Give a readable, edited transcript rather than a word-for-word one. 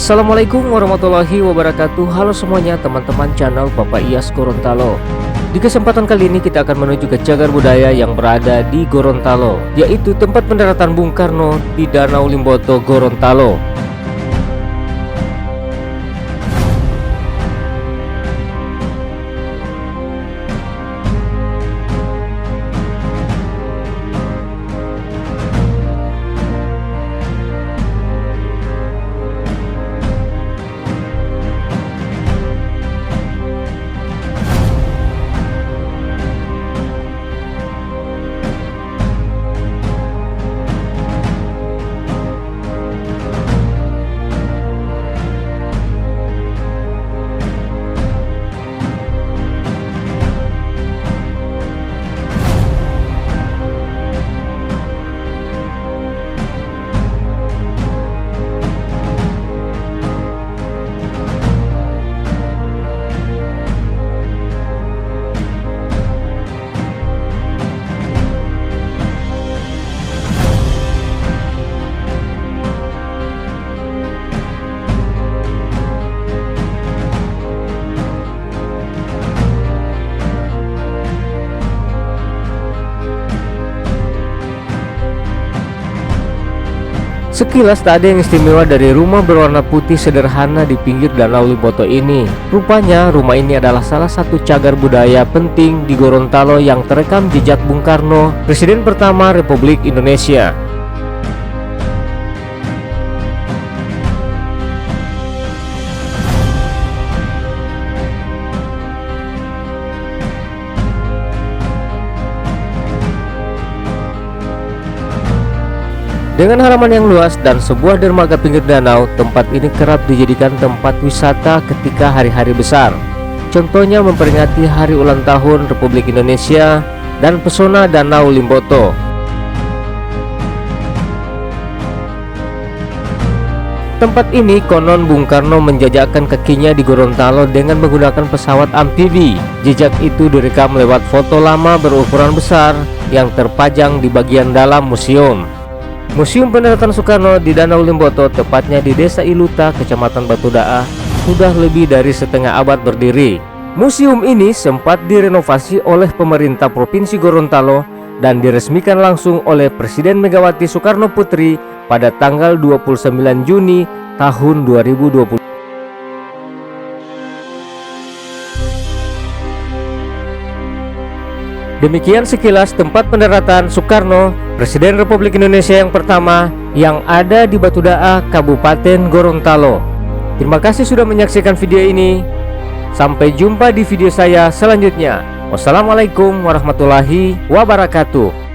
Assalamualaikum warahmatullahi wabarakatuh. Halo semuanya teman-teman channel Bapak Iyas Gorontalo. Di kesempatan kali ini kita akan menuju ke cagar budaya yang berada di Gorontalo, yaitu tempat pendaratan Bung Karno di Danau Limboto, Gorontalo. Sekilas tak ada yang istimewa dari rumah berwarna putih sederhana di pinggir Danau Limboto ini. Rupanya rumah ini adalah salah satu cagar budaya penting di Gorontalo yang terekam jejak Bung Karno, Presiden pertama Republik Indonesia. Dengan halaman yang luas dan sebuah dermaga pinggir danau, tempat ini kerap dijadikan tempat wisata ketika hari-hari besar. Contohnya memperingati hari ulang tahun Republik Indonesia dan pesona Danau Limboto. Tempat ini konon Bung Karno menjajakan kakinya di Gorontalo dengan menggunakan pesawat amfibi. Jejak itu direkam lewat foto lama berukuran besar yang terpajang di bagian dalam museum. Museum Pendaratan Soekarno di Danau Limboto, tepatnya di Desa Iluta, Kecamatan Batu Daah, sudah lebih dari setengah abad berdiri. Museum ini sempat direnovasi oleh pemerintah Provinsi Gorontalo dan diresmikan langsung oleh Presiden Megawati Soekarno Putri pada tanggal 29 Juni tahun 2020. Demikian sekilas tempat pendaratan Soekarno, Presiden Republik Indonesia yang pertama, yang ada di Batu Daah, Kabupaten Gorontalo. Terima kasih sudah menyaksikan video ini. Sampai jumpa di video saya selanjutnya. Wassalamualaikum warahmatullahi wabarakatuh.